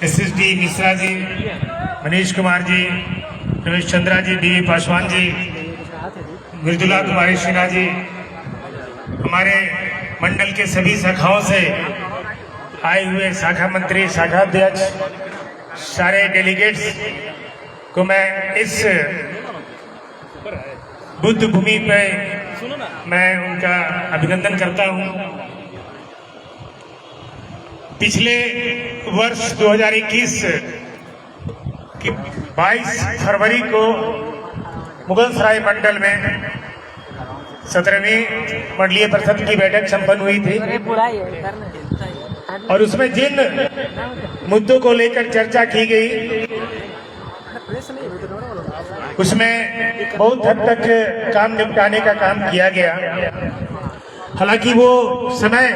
SSD Mishra ji, Manish Kumar ji, Ramesh Chandra जी, DV Paswan ji, Mridula कुमारी सिन्हा जी, हमारे मंडल के सभी शाखाओं से आए हुए शाखा मंत्री, शाखा अध्यक्ष, सारे डेलीगेट्स को मैं इस बुद्ध भूमि पे मैं उनका अभिनंदन करता हूं। पिछले वर्ष 2021 की 22 फरवरी को मुगलसराय मंडल में 17वीं मंडलीय परिषद की बैठक संपन्न हुई थी और उसमें जिन मुद्दों को लेकर चर्चा की गई उसमें बहुत हद तक काम निपटाने का काम किया गया। हालांकि वो समय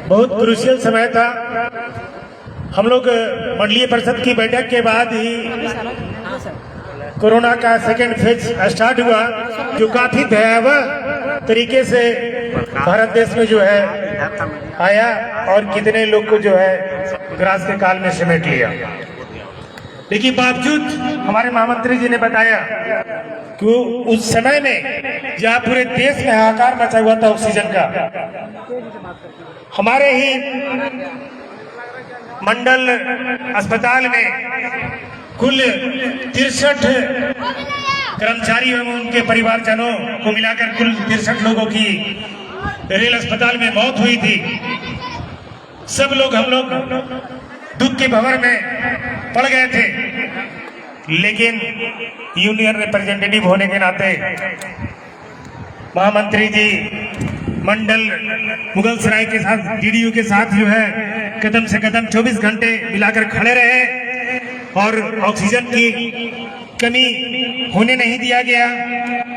बहुत क्रूशियल समय था। हम लोग मंडलीय परिषद की बैठक के बाद ही कोरोना का सेकेंड फेज स्टार्ट हुआ, जो काफी भयावह तरीके से भारत देश में जो है आया और कितने लोग को जो है ग्रास के काल में समेट लिया। लेकिन बावजूद हमारे महामंत्री जी ने बताया कि उस समय में जहाँ पूरे देश में हाहाकार मचा हुआ था ऑक्सीजन का, हमारे ही मंडल अस्पताल में कुल 63 कर्मचारी एवं उनके परिवारजनों को मिलाकर कुल 63 लोगों की रेल अस्पताल में मौत हुई थी। सब लोग हम लोग दुख के भंवर में पड़ गए थे, लेकिन यूनियन रिप्रेजेंटेटिव होने के नाते महामंत्री जी मंडल मुगलसराय के साथ, DDU के साथ जो है कदम से कदम 24 घंटे मिलाकर खड़े रहे और ऑक्सीजन की कमी होने नहीं दिया गया।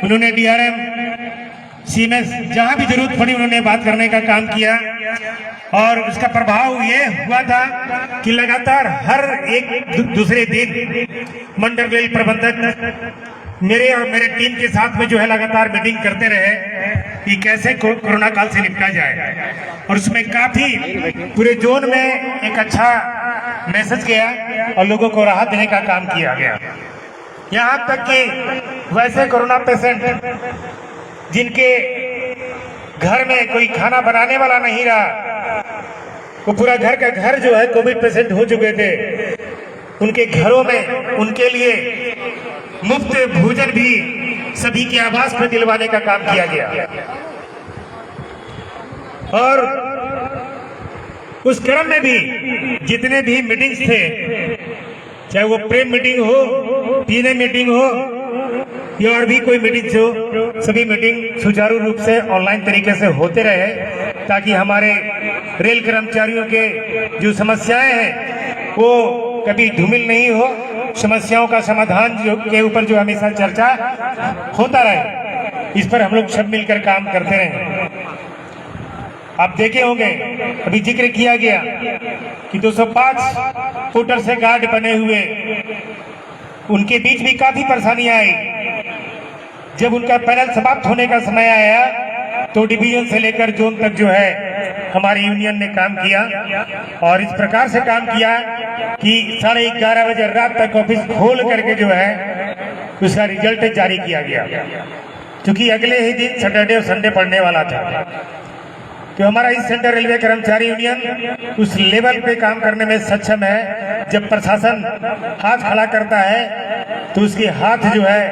उन्होंने DRM, CMS जहां भी जरूरत पड़ी उन्होंने बात करने का काम किया और उसका प्रभाव ये हुआ था कि लगातार हर एक दूसरे दिन मंडल रेल प्रबंधक मेरे और मेरे टीम के साथ में जो है लगातार मीटिंग करते रहे कि कैसे कोरोना काल से निपटा जाए और उसमें काफी पूरे जोन में एक अच्छा मैसेज गया और लोगों को राहत देने का काम किया गया। यहाँ तक कि वैसे कोरोना पेशेंट जिनके घर में कोई खाना बनाने वाला नहीं रहा, वो पूरा घर का घर जो है कोविड पेशेंट हो चुके थे, उनके घरों में उनके लिए मुफ्त भोजन भी सभी के आवास पर दिलवाने का काम किया गया। और उस क्रम में भी जितने भी मीटिंग्स थे, चाहे वो प्रेम मीटिंग हो, पीने मीटिंग हो या और भी कोई मीटिंग हो, सभी मीटिंग सुचारू रूप से ऑनलाइन तरीके से होते रहे ताकि हमारे रेल कर्मचारियों के जो समस्याएं हैं वो कभी धूमिल नहीं हो, समस्याओं का समाधान जो के ऊपर जो हमेशा चर्चा होता रहे, इस पर हम लोग सब मिलकर काम करते रहे। आप देखे होंगे, अभी जिक्र किया गया कि 205 फुटर से गार्ड बने हुए, उनके बीच भी काफी परेशानियां आई। जब उनका पैनल समाप्त होने का समय आया तो डिवीजन से लेकर जोन तक जो है हमारी यूनियन ने काम किया और इस प्रकार से काम किया कि 11:30 बजे रात तक ऑफिस खोल करके जो है उसका रिजल्ट जारी किया गया, क्योंकि अगले ही दिन सैटरडे और संडे पड़ने वाला था। तो हमारा इस सेंट्रल रेलवे कर्मचारी यूनियन उस लेवल पे काम करने में सक्षम है। जब प्रशासन हाथ खड़ा करता है तो उसके हाथ जो है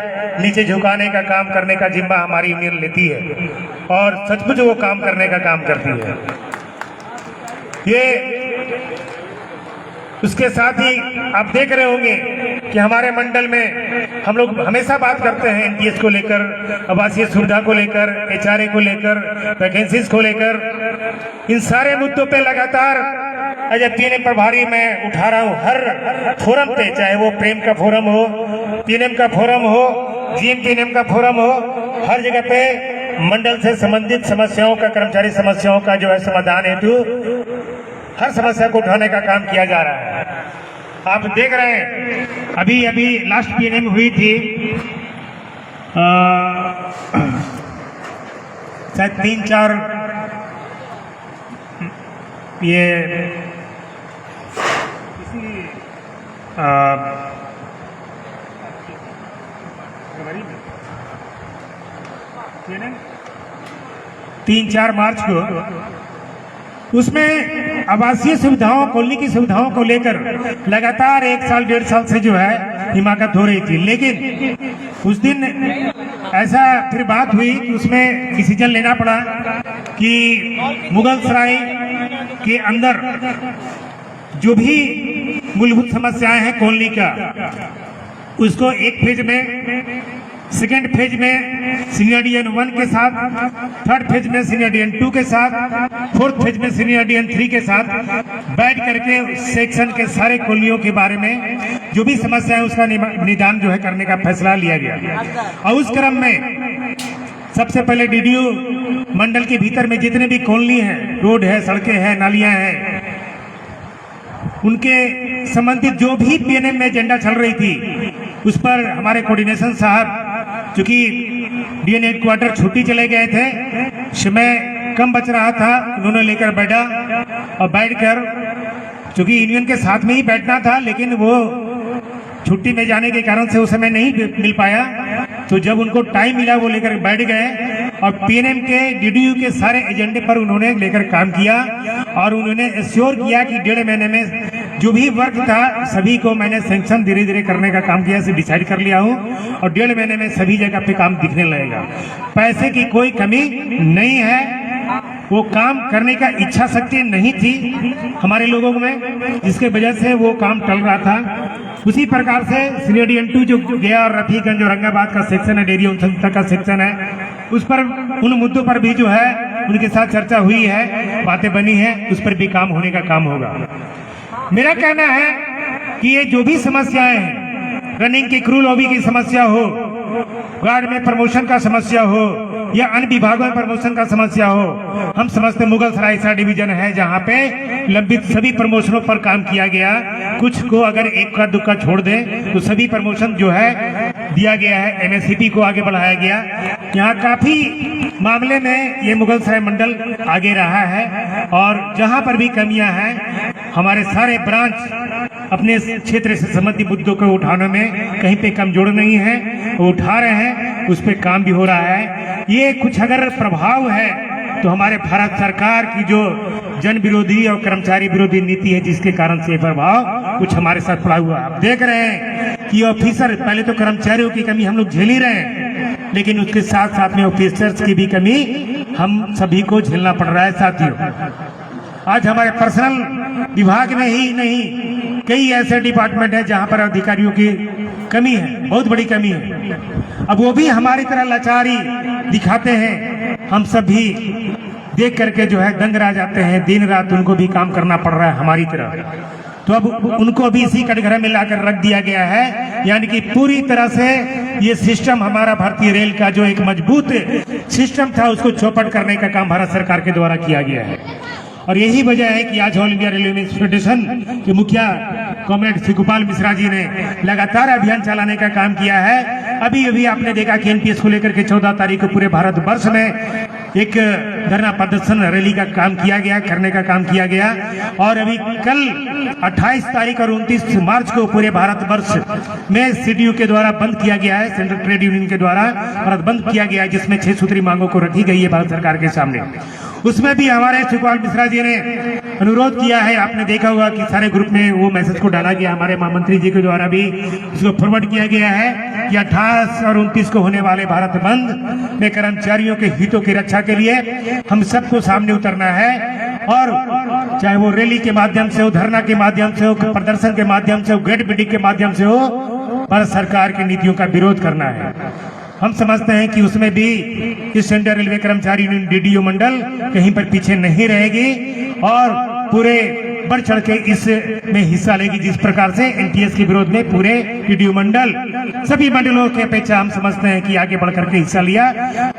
नीचे झुकाने का काम करने का जिम्मा हमारी यूनियन लेती है और सचमुच वो काम करने का काम करती है। ये उसके साथ ही आप देख रहे होंगे कि हमारे मंडल में हम लोग हमेशा बात करते हैं NPS को लेकर, आवासीय सुविधा को लेकर, HRA को लेकर, वैकेंसीज को लेकर, इन सारे मुद्दों पे लगातार एज ए PNM प्रभारी मैं उठा रहा हूँ हर फोरम पे, चाहे वो प्रेम का फोरम हो, PNM का फोरम हो, GM PNM का फोरम हो, हर जगह पे मंडल से संबंधित समस्याओं का, कर्मचारी समस्याओं का जो है समाधान हेतु हर समस्या को उठाने का काम किया जा रहा है। आप देख रहे हैं अभी लास्ट PNM हुई थी, शायद 3-4 ये तीन 4 मार्च को उसमें आवासीय सुविधाओं, कॉलोनी की सुविधाओं को लेकर लगातार 1 साल 1.5 साल से जो है हिमाकत हो रही थी। लेकिन उस दिन ऐसा फिर बात हुई कि उसमें डिसीजन लेना पड़ा कि मुगलसराय के अंदर जो भी मूलभूत समस्याएं हैं कॉलोनी का, उसको एक फेज में, सेकेंड फेज में सीनियर DN 1 के साथ, थर्ड फेज में सीनियर DN 2 के साथ, फोर्थ फेज में सीनियर DN 3 के साथ बैठ करके सेक्शन के सारे कॉलोनियों के बारे में जो भी समस्या है उसका निदान जो है करने का फैसला लिया गया। और उस क्रम में सबसे पहले DDO मंडल के भीतर में जितने भी कॉलोनी हैं, रोड है, सड़कें हैं, नालियां हैं, उनके संबंधित जो भी PNM में एजेंडा चल रही थी उस पर हमारे कोऑर्डिनेशन साहब, चूंकि DN हेडक्वार्टर छुट्टी चले गए थे, समय कम बच रहा था, उन्होंने लेकर बैठा और बैठकर, चूंकि यूनियन के साथ में ही बैठना था लेकिन वो छुट्टी में जाने के कारण से उस समय नहीं मिल पाया, तो जब उनको टाइम मिला वो लेकर बैठ गए और PNM के DDO के सारे एजेंडे पर उन्होंने लेकर काम किया और उन्होंने एश्योर किया कि 1.5 महीने में जो भी वर्क था सभी को मैंने सैंक्शन धीरे धीरे करने का काम किया, इसे डिसाइड कर लिया हूं और 1.5 महीने में सभी जगह पे काम दिखने लगेगा। पैसे की कोई कमी नहीं है, वो काम करने का इच्छा शक्ति नहीं थी हमारे लोगों में, जिसके वजह से वो काम टल रहा था। उसी प्रकार से सीनियर DN 2 जो गया और रफीगंज और औरंगाबाद का सेक्शन है, डेयरी संस्था का सेक्शन है, उस पर उन मुद्दों पर भी जो है उनके साथ चर्चा हुई है, बातें बनी है, उस पर भी काम होने का काम होगा। मेरा कहना है कि ये जो भी समस्याएं हैं, रनिंग की क्रू लॉबी की समस्या हो, गार्ड में प्रमोशन का समस्या हो या अन्य विभागों में प्रमोशन का समस्या हो, हम समझते मुगलसराय ऐसा डिवीजन है जहां पे लंबित सभी प्रमोशनों पर काम किया गया। कुछ को अगर एक का दुक्का छोड़ दें तो सभी प्रमोशन जो है दिया गया है, MSCP को आगे बढ़ाया गया। यहाँ काफी मामले में ये मुगलसराय मंडल आगे रहा है और जहां पर भी कमियां हैं हमारे सारे ब्रांच अपने क्षेत्र से संबंधित मुद्दों को उठाने में कहीं पे कमजोर नहीं है, वो उठा रहे हैं, उस पर काम भी हो रहा है। ये कुछ अगर प्रभाव है तो हमारे भारत सरकार की जो जन विरोधी और कर्मचारी विरोधी नीति है, जिसके कारण से प्रभाव कुछ हमारे साथ पड़ा हुआ है। आप देख रहे हैं कि ऑफिसर, पहले तो कर्मचारियों की कमी हम लोग झेल ही रहे हैं, लेकिन उसके साथ साथ में ऑफिसर्स की भी कमी हम सभी को झेलना पड़ रहा है। साथियों, आज हमारे पर्सनल विभाग में ही नहीं, कई ऐसे डिपार्टमेंट है जहां पर अधिकारियों की कमी है, बहुत बड़ी कमी है। अब वो भी हमारी तरह लाचारी दिखाते हैं, हम सब भी देख करके जो है दंग रह जाते हैं, दिन रात उनको भी काम करना पड़ रहा है हमारी तरह। तो अब उनको भी इसी कटघरे में लाकर रख दिया गया है, यानी कि पूरी तरह से ये सिस्टम, हमारा भारतीय रेल का जो एक मजबूत सिस्टम था उसको चौपट करने का काम भारत सरकार के द्वारा किया गया है। और यही वजह है कि आज ऑल इंडिया रेलवे फेडरेशन के मुखिया कॉमरेड शिवगोपाल मिश्रा जी ने लगातार अभियान चलाने का काम किया है। अभी अभी आपने देखा कि NPS को लेकर के 14 तारीख को पूरे भारत वर्ष में एक धरना प्रदर्शन रैली का काम किया गया, करने का काम किया गया। और अभी कल 28 तारीख और 29 मार्च को पूरे भारत वर्ष में CTU के द्वारा बंद किया गया है, सेंट्रल ट्रेड यूनियन के द्वारा भारत बंद किया गया है, जिसमें 6 सूत्री मांगों को रखी गई है भारत सरकार के सामने। उसमें भी हमारे शिवगोपाल मिश्रा जी ने अनुरोध किया है, आपने देखा होगा कि सारे ग्रुप में वो मैसेज को डाला गया, हमारे महामंत्री जी के द्वारा भी उसको फॉरवर्ड किया गया है कि 28 और 29 को होने वाले भारत बंद में कर्मचारियों के हितों की रक्षा के लिए हम सबको सामने उतरना है। और चाहे वो रैली के माध्यम से हो, धरना के माध्यम से हो, प्रदर्शन के माध्यम से हो, गेट बिल्डिंग के माध्यम से हो, भारत सरकार की नीतियों का विरोध करना है। हम समझते हैं कि उसमें भी इस सेंट्रल रेलवे कर्मचारी यूनियन DDO मंडल कहीं पर पीछे नहीं रहेगी और पूरे बढ़ चढ़ के इसमें हिस्सा लेगी, जिस प्रकार से NTS के विरोध में पूरे DDO मंडल, सभी मंडलों के अपेक्षा हम समझते हैं कि आगे बढ़ करके हिस्सा लिया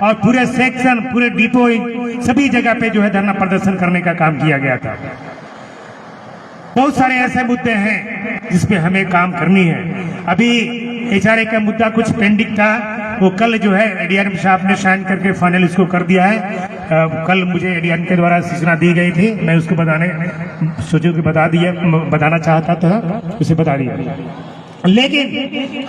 और पूरे सेक्शन, पूरे डिपो, सभी जगह पे जो है धरना प्रदर्शन करने का काम किया गया था। बहुत सारे ऐसे मुद्दे हैं जिसपे हमें काम करनी है। अभी HRA का मुद्दा कुछ पेंडिंग था, वो कल जो है DRM साहब ने साइन करके फाइनल इसको कर दिया है। कल मुझे एडीएन के द्वारा सूचना दी गई थी, मैं उसको बताना चाहता था, उसे बता दिया। लेकिन